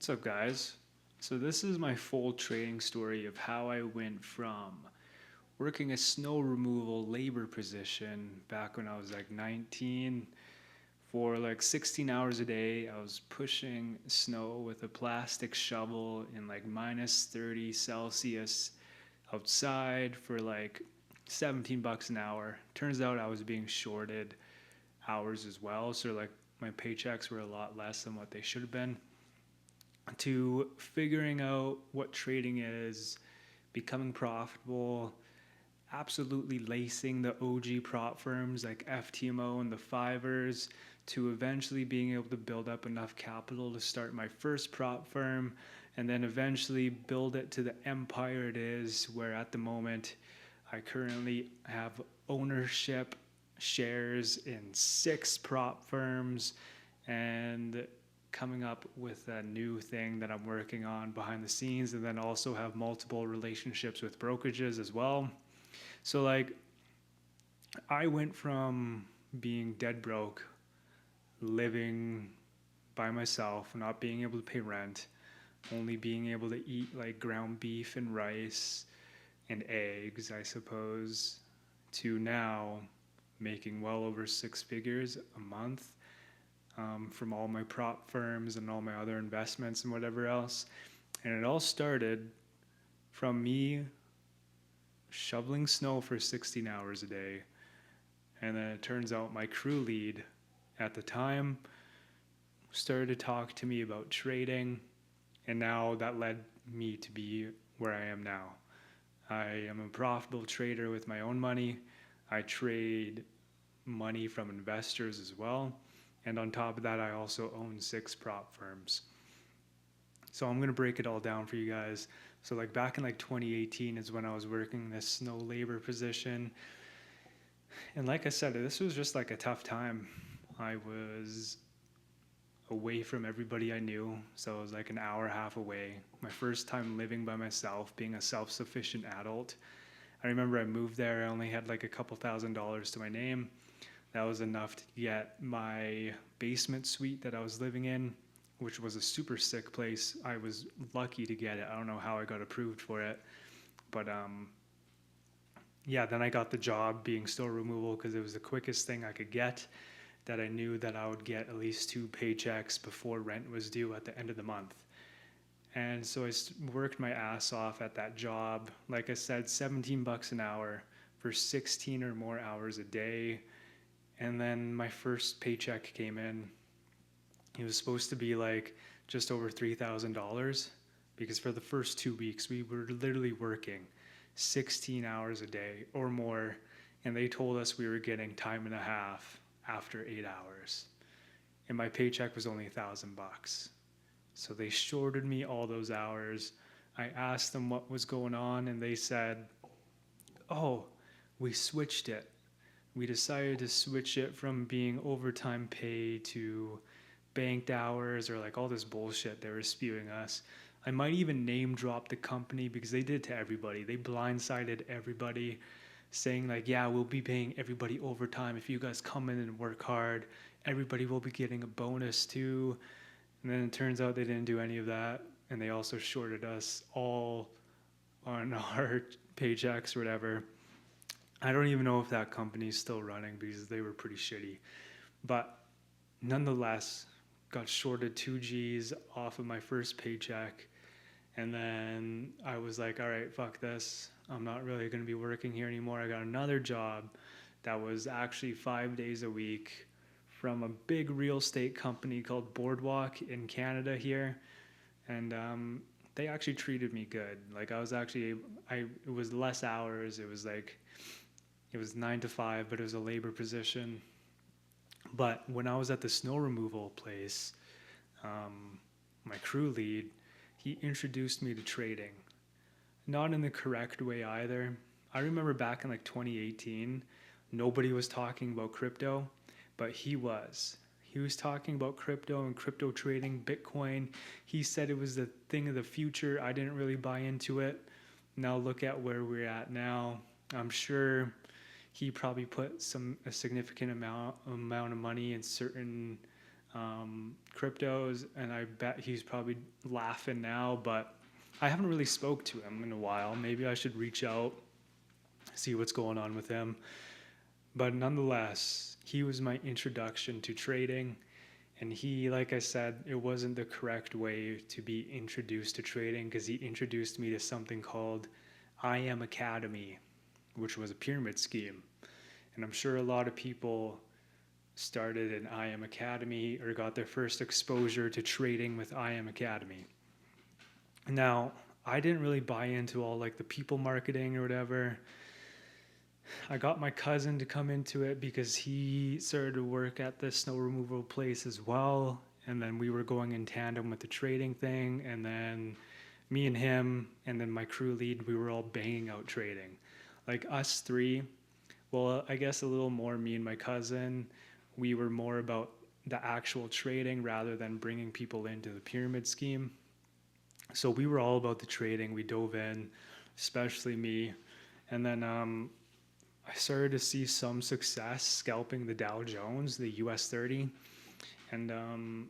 What's up, guys? So, this is my full trading story of how I went from working a snow removal labor position back when I was like 19 for like 16 hours a day. I was pushing snow with a plastic shovel in like minus 30 Celsius outside for like 17 bucks an hour. Turns out I was being shorted hours as well. So, like, my paychecks were a lot less than what they should have been to figuring out what trading is, becoming profitable, absolutely lacing the OG prop firms like FTMO and the Fivers, to eventually being able to build up enough capital to start my first prop firm, and then eventually build it to the empire it is, where at the moment I currently have ownership shares in 6 prop firms, and coming up with a new thing that I'm working on behind the scenes, and then also have multiple relationships with brokerages as well. So, like, I went from being dead broke, living by myself, not being able to pay rent, only being able to eat like ground beef and rice and eggs, I suppose, to now making well over 6 figures a month, from all my prop firms and all my other investments and whatever else. And it all started from me shoveling snow for 16 hours a day. And then it turns out my crew lead at the time started to talk to me about trading. And now that led me to be where I am now. I am a profitable trader with my own money. I trade money from investors as well. And on top of that, I also own 6 prop firms. So I'm going to break it all down for you guys. So, like, back in like 2018 is when I was working this snow labor position. And like I said, this was just like a tough time. I was away from everybody I knew. So I was like an hour and a half away. My first time living by myself, being a self-sufficient adult. I remember I moved there. I only had like a couple $1,000s to my name. That was enough to get my basement suite that I was living in, which was a super sick place. I was lucky to get it. I don't know how I got approved for it. But yeah, then I got the job being snow removal because it was the quickest thing I could get, that I knew that I would get at least 2 paychecks before rent was due at the end of the month. And so I worked my ass off at that job. Like I said, 17 bucks an hour for 16 or more hours a day. And then my first paycheck came in. It was supposed to be like just over $3,000, because for the first 2 weeks we were literally working 16 hours a day or more, and they told us we were getting time and a half after 8 hours. And my paycheck was only $1,000. So they shorted me all those hours. I asked them what was going on, and they said, "Oh, we switched it. We decided to switch it from being overtime pay to banked hours," or like all this bullshit they were spewing us. I might even name drop the company because they did to everybody. They blindsided everybody, saying like, "Yeah, we'll be paying everybody overtime. If you guys come in and work hard, everybody will be getting a bonus too." And then it turns out they didn't do any of that. And they also shorted us all on our paychecks or whatever. I don't even know if that company's still running because they were pretty shitty. But nonetheless, got shorted 2 Gs off of my first paycheck. And then I was like, all right, fuck this. I'm not really going to be working here anymore. I got another job that was actually 5 days a week from a big real estate company called Boardwalk in Canada here. And they actually treated me good. Like, it was less hours. It was 9 to 5, but it was a labor position. But when I was at the snow removal place, my crew lead, he introduced me to trading. Not in the correct way either. I remember back in like 2018, nobody was talking about crypto, but he was. He was talking about crypto and crypto trading, Bitcoin. He said it was the thing of the future. I didn't really buy into it. Now look at where we're at now. I'm sure he probably put a significant amount of money in certain cryptos, and I bet he's probably laughing now, but I haven't really spoke to him in a while. Maybe I should reach out, see what's going on with him. But nonetheless, he was my introduction to trading. And he, like I said, it wasn't the correct way to be introduced to trading, because he introduced me to something called IM Academy, which was a pyramid scheme. And I'm sure a lot of people started in IM Academy or got their first exposure to trading with IM Academy. Now, I didn't really buy into all like the people marketing or whatever. I got my cousin to come into it because he started to work at the snow removal place as well. And then we were going in tandem with the trading thing. And then me and him and then my crew lead, we were all banging out trading. Like us three, well, I guess a little more me and my cousin, we were more about the actual trading rather than bringing people into the pyramid scheme. So we were all about the trading. We dove in, especially me. And then I started to see some success scalping the Dow Jones, the US 30. And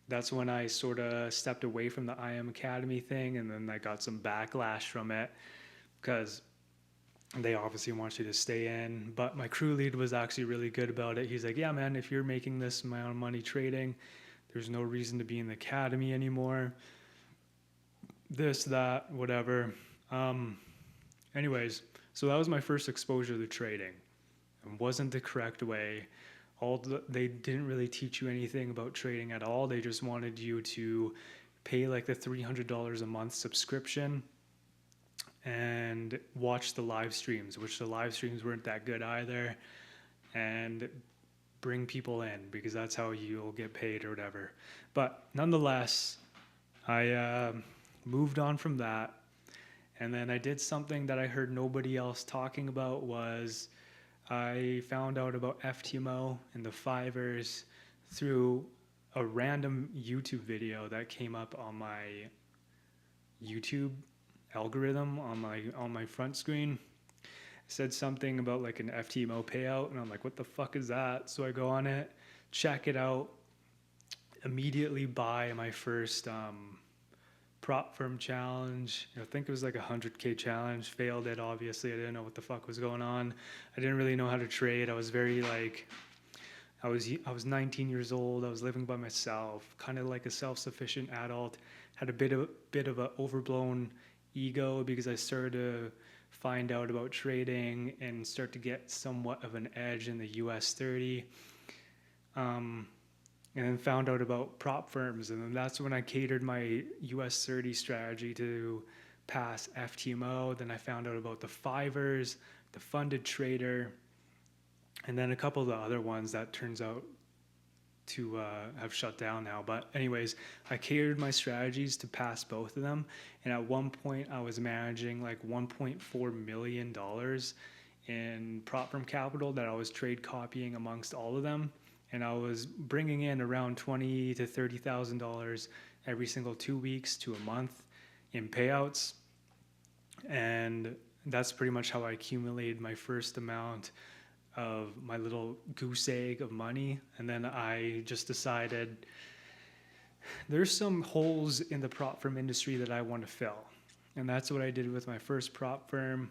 that's when I sort of stepped away from the IM Academy thing. And then I got some backlash from it because they obviously want you to stay in. But my crew lead was actually really good about it. He's like, yeah, man, if you're making this amount of money trading, there's no reason to be in the academy anymore. This, that, whatever. Anyways, so that was my first exposure to trading. It wasn't the correct way. They didn't really teach you anything about trading at all. They just wanted you to pay like the $300 a month subscription and watch the live streams, which the live streams weren't that good either, and bring people in because that's how you'll get paid or whatever. But nonetheless, I moved on from that. And then I did something that I heard nobody else talking about. Was I found out about FTMO and the Fivers through a random YouTube video that came up on my YouTube algorithm on my front screen. It said something about like an FTMO payout, and I'm like, what the fuck is that? So I go on it, check it out, immediately buy my first prop firm challenge. I think it was like a 100K challenge. Failed it, obviously. I didn't know what the fuck was going on. I didn't really know how to trade. I was very like, I was 19 years old. I was living by myself, kind of like a self-sufficient adult. Had a bit of a overblown ego because I started to find out about trading and start to get somewhat of an edge in the US 30. And then found out about prop firms, and then that's when I catered my US 30 strategy to pass FTMO. Then I found out about the Fivers, the funded trader, and then a couple of the other ones that turns out to have shut down now. But anyways, I catered my strategies to pass both of them, and at one point I was managing like $1.4 million in prop firm capital that I was trade copying amongst all of them. And I was bringing in around $20,000 to $30,000 every single 2 weeks to a month in payouts. And that's pretty much how I accumulated my first amount of my little goose egg of money. And then I just decided there's some holes in the prop firm industry that I want to fill. And that's what I did with my first prop firm.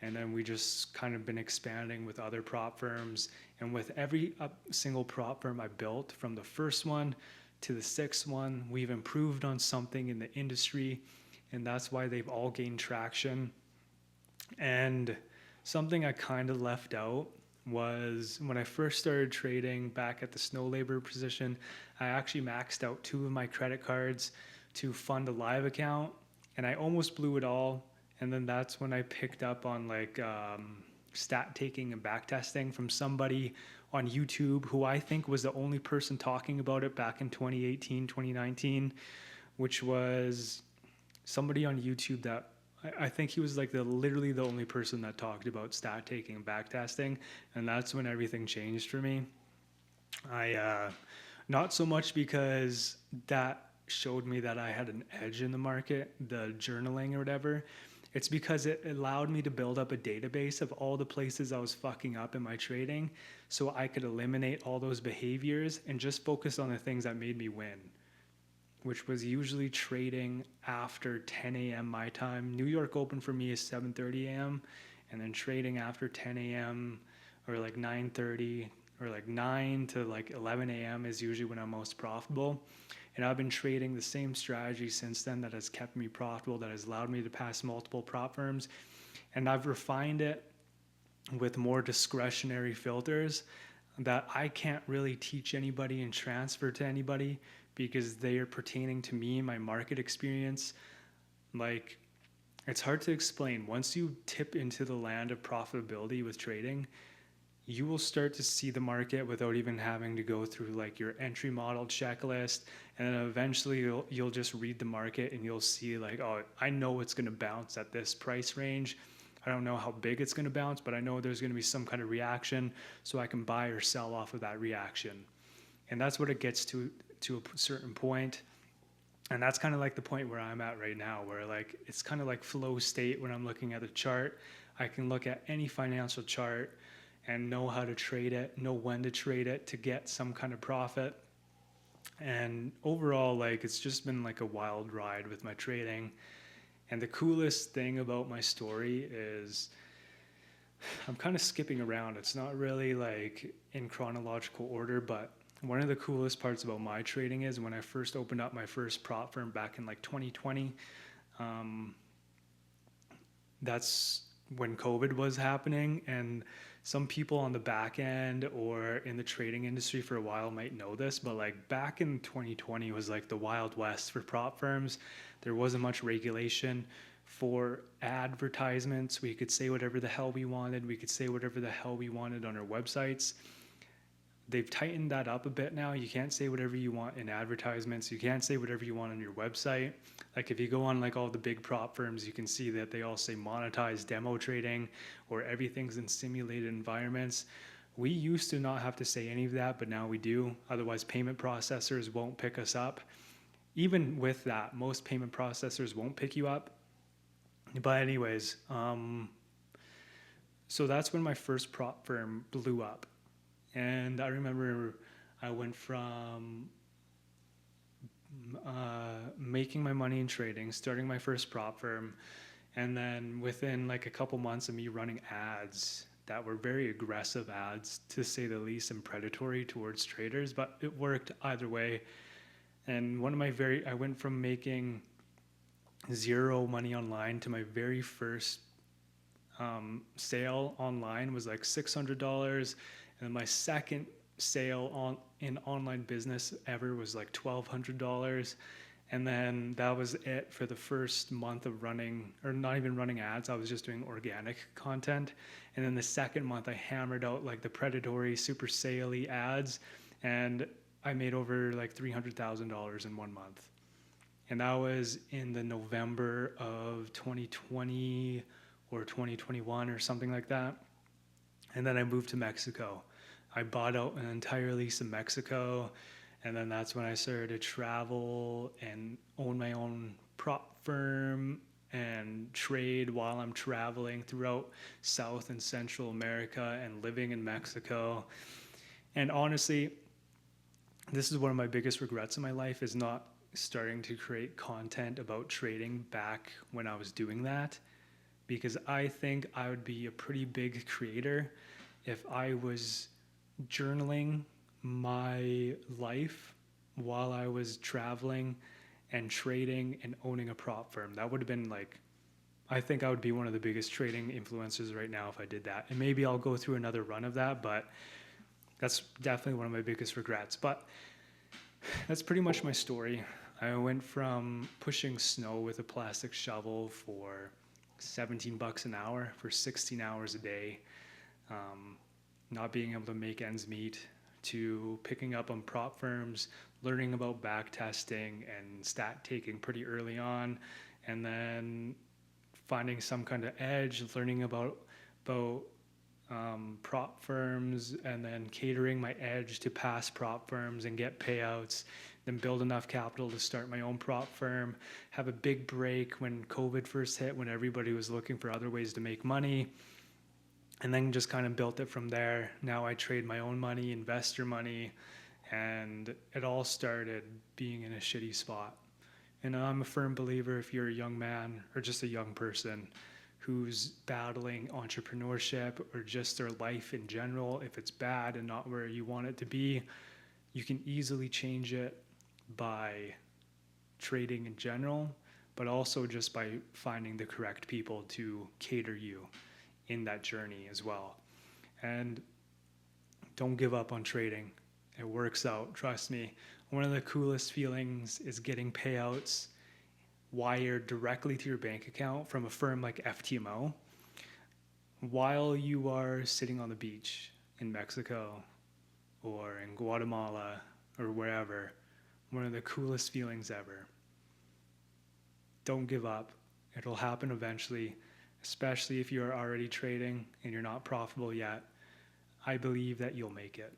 And then we just kind of been expanding with other prop firms. And with every single prop firm I built, from the first one to the sixth one, we've improved on something in the industry. And that's why they've all gained traction. And something I kind of left out was when I first started trading back at the snow labor position, I actually maxed out 2 of my credit cards to fund a live account. And I almost blew it all. And then that's when I picked up on like stat taking and back testing from somebody on YouTube who I think was the only person talking about it back in 2018, 2019, which was somebody on YouTube that I think he was like literally the only person that talked about stat taking and back testing. And that's when everything changed for me. Not so much because that showed me that I had an edge in the market, the journaling or whatever. It's because it allowed me to build up a database of all the places I was fucking up in my trading so I could eliminate all those behaviors and just focus on the things that made me win, which was usually trading after 10 a.m. my time. New York Open for me is 7:30 a.m. and then trading after 10 a.m. or like 9:30 or like 9 to like 11 a.m. is usually when I'm most profitable. And I've been trading the same strategy since then that has kept me profitable, that has allowed me to pass multiple prop firms. And I've refined it with more discretionary filters that I can't really teach anybody and transfer to anybody because they are pertaining to me and my market experience. Like, it's hard to explain. Once you tip into the land of profitability with trading, you will start to see the market without even having to go through like your entry model checklist. And then eventually you'll just read the market and you'll see like, oh, I know it's going to bounce at this price range. I don't know how big it's going to bounce, but I know there's going to be some kind of reaction, so I can buy or sell off of that reaction. And that's what it gets to a certain point. And that's kind of like the point where I'm at right now, where like it's kind of like flow state when I'm looking at a chart. I can look at any financial chart and know how to trade it, know when to trade it to get some kind of profit. And overall, like, it's just been like a wild ride with my trading. And the coolest thing about my story is I'm kind of skipping around. It's not really like in chronological order, but one of the coolest parts about my trading is when I first opened up my first prop firm back in like 2020, that's when COVID was happening. And some people on the back end or in the trading industry for a while might know this, but like back in 2020 was like the Wild West for prop firms. There wasn't much regulation for advertisements. We could say whatever the hell we wanted. We could say whatever the hell we wanted on our websites. They've tightened that up a bit now. You can't say whatever you want in advertisements. You can't say whatever you want on your website. Like if you go on like all the big prop firms, you can see that they all say monetize demo trading or everything's in simulated environments. We used to not have to say any of that, but now we do. Otherwise, payment processors won't pick us up. Even with that, most payment processors won't pick you up. But anyways, so that's when my first prop firm blew up. And I remember I went from making my money in trading, starting my first prop firm, and then within like a couple months of me running ads that were very aggressive ads, to say the least, and predatory towards traders, but it worked either way. And I went from making zero money online to my very first sale online was like $600. And my second sale in online business ever was like $1,200. And then that was it for the first month of running, or not even running ads. I was just doing organic content. And then the second month I hammered out like the predatory, super saley ads. And I made over like $300,000 in 1 month. And that was in the November of 2020 or 2021 or something like that. And then I moved to Mexico. I bought out an entire lease in Mexico. And then that's when I started to travel and own my own prop firm and trade while I'm traveling throughout South and Central America and living in Mexico. And honestly, this is one of my biggest regrets in my life, is not starting to create content about trading back when I was doing that, because I think I would be a pretty big creator if I was journaling my life while I was traveling and trading and owning a prop firm. That would have been like, I think I would be one of the biggest trading influencers right now if I did that. And maybe I'll go through another run of that, but that's definitely one of my biggest regrets. But that's pretty much my story. I went from pushing snow with a plastic shovel for $17 an hour for 16 hours a day, not being able to make ends meet, to picking up on prop firms, learning about back testing and stat taking pretty early on, and then finding some kind of edge, learning about prop firms, and then catering my edge to past prop firms and get payouts, then build enough capital to start my own prop firm, have a big break when COVID first hit, when everybody was looking for other ways to make money, and then just kind of built it from there. Now I trade my own money, investor money, and it all started being in a shitty spot. And I'm a firm believer, if you're a young man or just a young person who's battling entrepreneurship or just their life in general, if it's bad and not where you want it to be, you can easily change it by trading in general, but also just by finding the correct people to cater you in that journey as well. And don't give up on trading. It works out, trust me. One of the coolest feelings is getting payouts wired directly to your bank account from a firm like FTMO while you are sitting on the beach in Mexico or in Guatemala or wherever. One of the coolest feelings ever. Don't give up. It'll happen eventually, especially if you're already trading and you're not profitable yet. I believe that you'll make it.